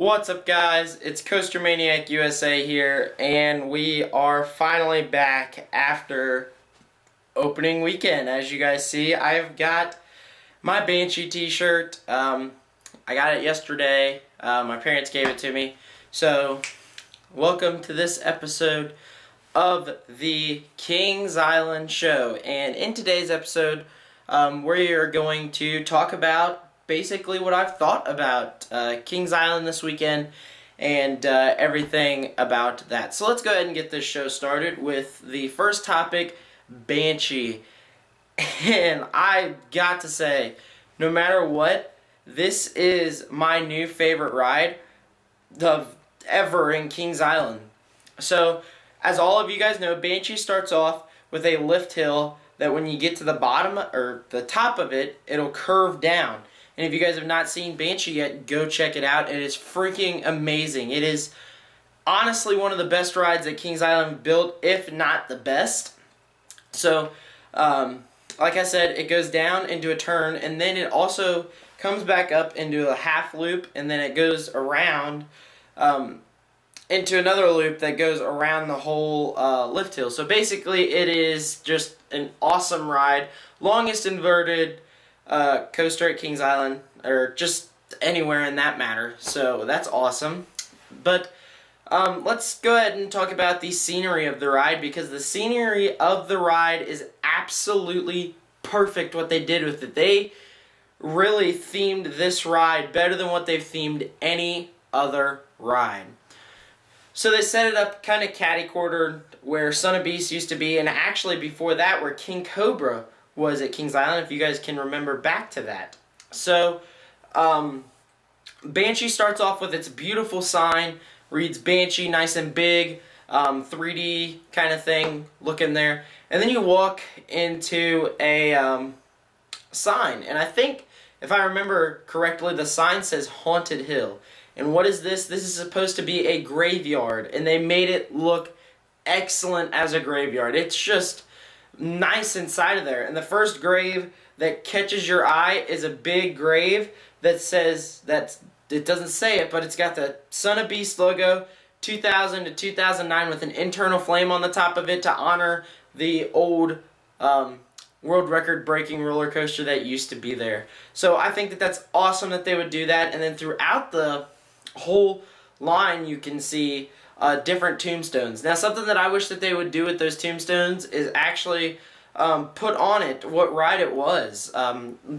What's up, guys? It's Coaster Maniac USA here, and we are finally back after opening weekend. As you guys see, I've got my Banshee t-shirt. I got it yesterday. My parents gave it to me. So, welcome to this episode of the Kings Island Show. And in today's episode, we are going to talk about basically what I've thought about Kings Island this weekend and everything about that. So let's go ahead and get this show started with the first topic, Banshee. And I got to say, no matter what, this is my new favorite ride of ever in Kings Island. So, as all of you guys know, Banshee starts off with a lift hill that when you get to the bottom or the top of it, it'll curve down. And if you guys have not seen Banshee yet, go check it out. It is freaking amazing. It is honestly one of the best rides that Kings Island built, if not the best. So, like I said, it goes down into a turn, and then it also comes back up into a half loop, and then it goes around into another loop that goes around the whole lift hill. So basically, it is just an awesome ride. Longest inverted coaster at Kings Island, or just anywhere in that matter. So that's awesome. But let's go ahead and talk about the scenery of the ride, because the scenery of the ride is absolutely perfect what they did with it. They really themed this ride better than what they've themed any other ride. So they set it up kind of catty-cornered where Son of Beast used to be, and actually before that where King Cobra was at Kings Island, if you guys can remember back to that. So, Banshee starts off with its beautiful sign, reads Banshee, nice and big, 3D kind of thing looking there. And then you walk into a sign, and I think, if I remember correctly, the sign says Haunted Hill. And what is this? This is supposed to be a graveyard, and they made it look excellent as a graveyard. It's just nice inside of there. And the first grave that catches your eye is a big grave that says, it doesn't say it, but it's got the Son of Beast logo, 2000 to 2009, with an internal flame on the top of it to honor the old world record breaking roller coaster that used to be there. So I think that that's awesome that they would do that. And then throughout the whole line you can see different tombstones. Now, something that I wish that they would do with those tombstones is actually put on it what ride it was.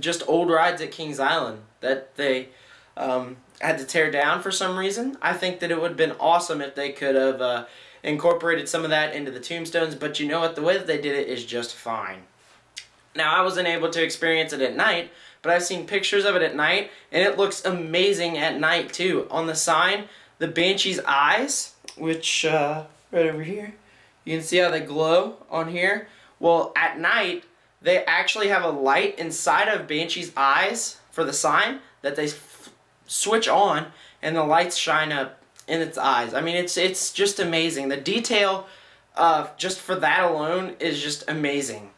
Just old rides at Kings Island that they had to tear down for some reason. I think that it would have been awesome if they could have incorporated some of that into the tombstones, but you know what? The way that they did it is just fine. Now, I wasn't able to experience it at night, but I've seen pictures of it at night, and it looks amazing at night too. On the sign, the Banshee's eyes, which right over here, you can see how they glow on here. Well, at night, they actually have a light inside of Banshee's eyes for the sign that they switch on, and the lights shine up in its eyes. I mean, it's just amazing. The detail just for that alone is just amazing.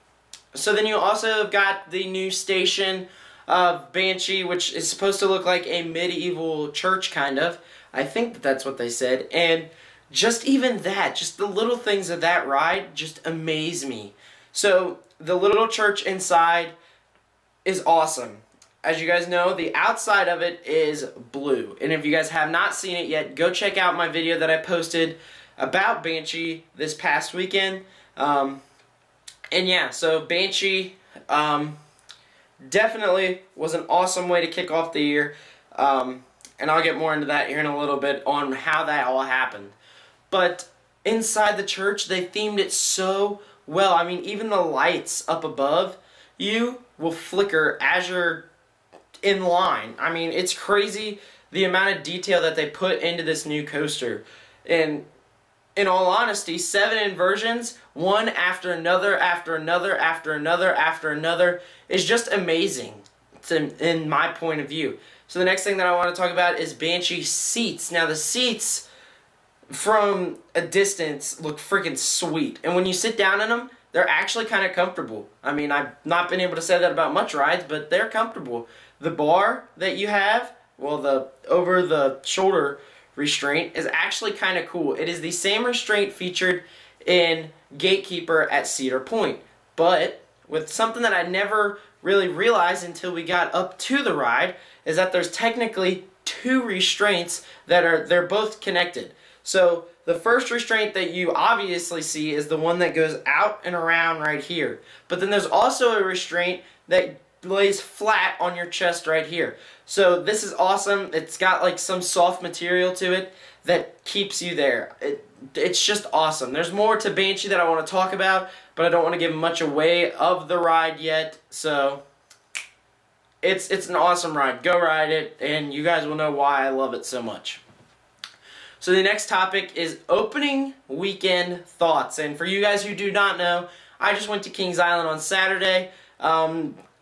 So then you also have got the new station of Banshee, which is supposed to look like a medieval church, kind of. I think that that's what they said. And just even that, just the little things of that ride just amaze me. So the little church inside is awesome. As you guys know, the outside of it is blue. And if you guys have not seen it yet, go check out my video that I posted about Banshee this past weekend. And yeah, so Banshee definitely was an awesome way to kick off the year. And I'll get more into that here in a little bit on how that all happened. But inside the church, they themed it so well. I mean, even the lights up above you will flicker as you're in line. I mean, it's crazy the amount of detail that they put into this new coaster. And in all honesty, 7 inversions, one after another, after another, after another, after another, is just amazing in my point of view. So the next thing that I want to talk about is Banshee seats. Now, the seats from a distance look freaking sweet. And when you sit down in them, they're actually kind of comfortable. I mean, I've not been able to say that about much rides, but they're comfortable. The bar that you have well, the over the shoulder restraint is actually kind of cool. It is the same restraint featured in Gatekeeper at Cedar Point, but with something that I never really realized until we got up to the ride is that there's technically two restraints they're both connected. So the first restraint that you obviously see is the one that goes out and around right here. But then there's also a restraint that lays flat on your chest right here. So this is awesome. It's got like some soft material to it that keeps you there. It's just awesome. There's more to Banshee that I want to talk about, but I don't want to give much away of the ride yet. So it's an awesome ride. Go ride it, and you guys will know why I love it so much. So the next topic is opening weekend thoughts. And for you guys who do not know, I just went to Kings Island on Saturday.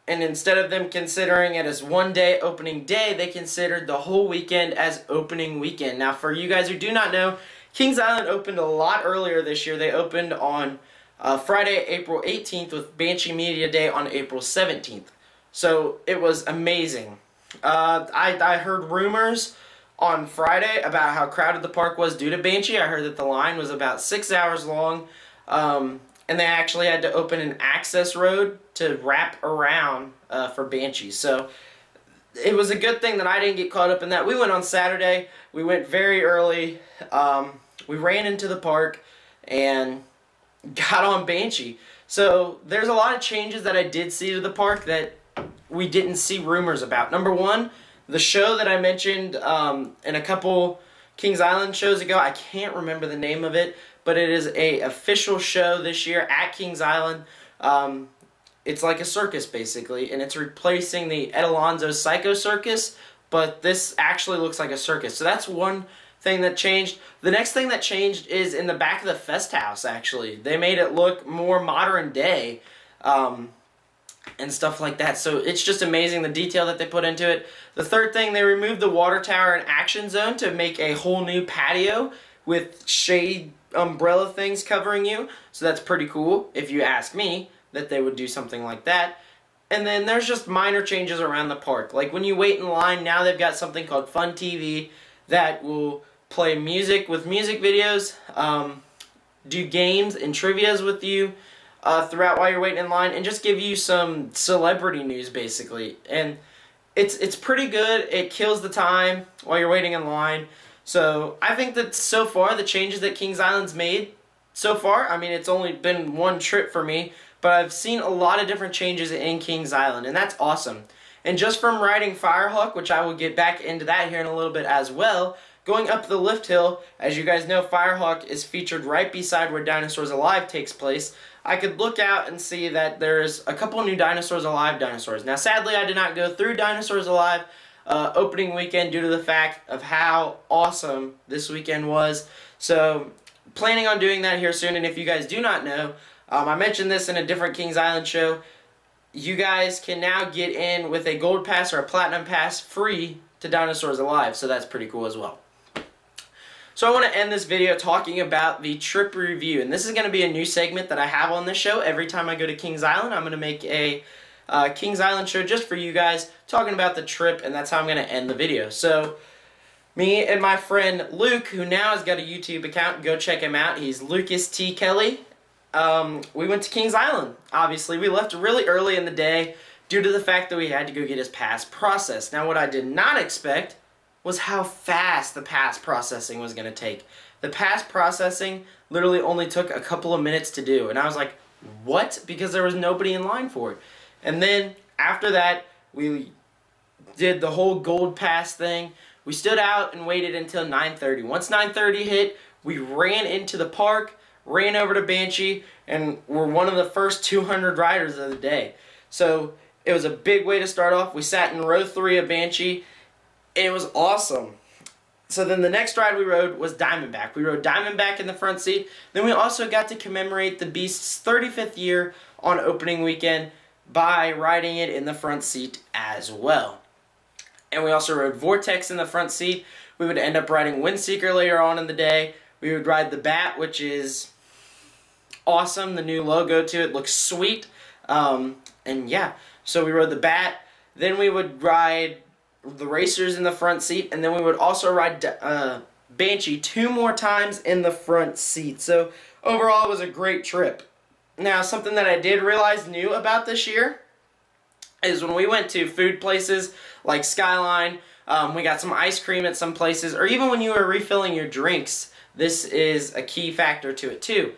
And instead of them considering it as one day opening day, they considered the whole weekend as opening weekend. Now, for you guys who do not know, Kings Island opened a lot earlier this year. They opened on Friday, April 18th with Banshee Media Day on April 17th. So it was amazing. I heard rumors on Friday about how crowded the park was due to Banshee. I heard that the line was about 6 hours long. And they actually had to open an access road to wrap around for Banshee. So it was a good thing that I didn't get caught up in that. We went on Saturday. We went very early. We ran into the park and got on Banshee. So there's a lot of changes that I did see to the park that we didn't see rumors about. Number one, the show that I mentioned in a couple Kings Island shows ago, I can't remember the name of it, but it is a official show this year at Kings Island. It's like a circus, basically, and it's replacing the Ed Alonzo's Psycho Circus, but this actually looks like a circus. So that's one thing that changed. The next thing that changed is in the back of the Fest House, actually. They made it look more modern day and stuff like that. So it's just amazing the detail that they put into it. The third thing, they removed the water tower and action zone to make a whole new patio with shade umbrella things covering you. So that's pretty cool, if you ask me, that they would do something like that. And then there's just minor changes around the park. Like when you wait in line, now they've got something called Fun TV that will play music with music videos, do games and trivias with you throughout while you're waiting in line, and just give you some celebrity news, basically. And it's pretty good. It kills the time while you're waiting in line. So I think that so far the changes that Kings Island's made so far, I mean, it's only been one trip for me, but I've seen a lot of different changes in Kings Island, and that's awesome. And just from riding Firehawk, which I will get back into that here in a little bit as well, going up the lift hill, as you guys know, Firehawk is featured right beside where Dinosaurs Alive takes place. I could look out and see that there's a couple new Dinosaurs Alive dinosaurs. Now, sadly, I did not go through Dinosaurs Alive opening weekend due to the fact of how awesome this weekend was. So, planning on doing that here soon. And if you guys do not know, I mentioned this in a different Kings Island show. You guys can now get in with a gold pass or a platinum pass free to Dinosaurs Alive. So that's pretty cool as well. So I want to end this video talking about the trip review, and this is going to be a new segment that I have on this show. Every time I go to Kings Island, I'm going to make a Kings Island show just for you guys, talking about the trip, and that's how I'm going to end the video. So me and my friend Luke, who now has got a YouTube account, go check him out. He's Lucas T. Kelly. We went to Kings Island. Obviously, we left really early in the day due to the fact that we had to go get his pass processed. Now, what I did not expect was how fast the pass processing was going to take. The pass processing literally only took a couple of minutes to do. And I was like, what? Because there was nobody in line for it. And then after that, we did the whole gold pass thing. We stood out and waited until 9:30. Once 9:30 hit, we ran into the park, ran over to Banshee, and were one of the first 200 riders of the day. So it was a big way to start off. We sat in row 3 of Banshee. It was awesome. So then the next ride we rode was Diamondback. We rode Diamondback in the front seat. Then we also got to commemorate the Beast's 35th year on opening weekend by riding it in the front seat as well. And we also rode Vortex in the front seat. We would end up riding Windseeker later on in the day. We would ride the Bat, which is awesome. The new logo to it looks sweet. And yeah, so we rode the Bat. Then we would ride the racers in the front seat, and then we would also ride Banshee 2 more times in the front seat. So overall, it was a great trip. Now, something that I did realize new about this year is when we went to food places like Skyline, we got some ice cream at some places, or even when you were refilling your drinks, this is a key factor to it too.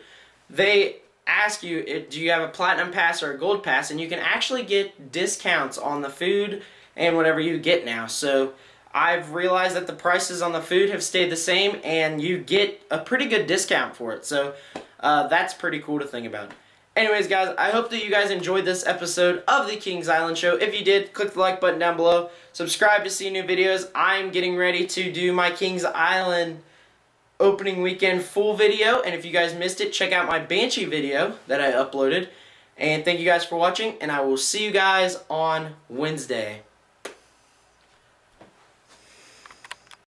They ask you, do you have a platinum pass or a gold pass, and you can actually get discounts on the food and whatever you get now. So I've realized that the prices on the food have stayed the same, and you get a pretty good discount for it. So that's pretty cool to think about. Anyways, guys, I hope that you guys enjoyed this episode of the Kings Island Show. If you did, click the like button down below. Subscribe to see new videos. I'm getting ready to do my Kings Island opening weekend full video. And if you guys missed it, check out my Banshee video that I uploaded. And thank you guys for watching, and I will see you guys on Wednesday.